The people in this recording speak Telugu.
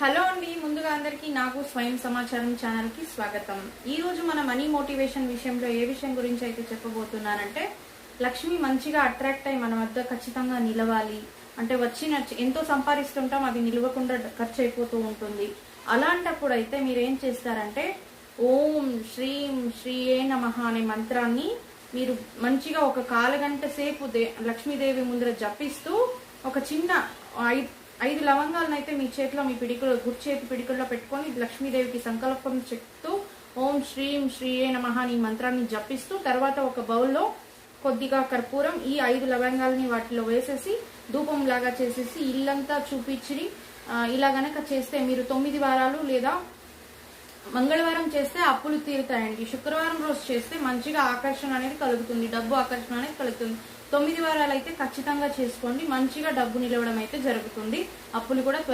హలో అండి, ముందుగా అందరికీ నాకు స్వయం సమాచారం ఛానల్ కి స్వాగతం. ఈ రోజు మన మనీ మోటివేషన్ విషయంలో ఏ విషయం గురించి అయితే చెప్పబోతున్నానంటే, లక్ష్మి మంచిగా అట్రాక్ట్ అయ్యి మన వద్ద ఖచ్చితంగా నిలవాలి. అంటే వచ్చిన ఎంతో సంపాదిస్తుంటాం, అది నిలవకుండా ఖర్చు అయిపోతూ ఉంటుంది. అలాంటప్పుడు అయితే మీరు ఏం చేస్తారంటే, ఓం శ్రీం శ్రీయే నమః అనే మంత్రాన్ని మీరు మంచిగా ఒక కాలగంట సేపు లక్ష్మీదేవి ముందర జపిస్తూ ఒక చిన్న 5 లవంగాలను అయితే మీ చేతిలో, మీ పిడికలో, గుర్చేతి పిడికల్లో పెట్టుకొని లక్ష్మీదేవికి సంకల్పం చెప్తూ ఓం శ్రీం శ్రీయే నమః ఈ మంత్రాన్ని జపిస్తూ, తర్వాత ఒక బౌల్లో కొద్దిగా కర్పూరం, ఈ 5 లవంగాలని వాటిలో వేసేసి ధూపం లాగా చేసేసి ఇల్లంతా చూపించి ఇలా గనక చేస్తే మీరు 9 వారాలు లేదా మంగళవారం చేస్తే అప్పులు తీరుతాయండి. శుక్రవారం రోజు చేస్తే మంచిగా ఆకర్షణ అనేది కలుగుతుంది, డబ్బు ఆకర్షణ అనేది కలుగుతుంది. 9 వారాలు అయితే ఖచ్చితంగా చేసుకోండి, మంచిగా డబ్బు నిలవడం అయితే జరుగుతుంది. అప్పులు కూడా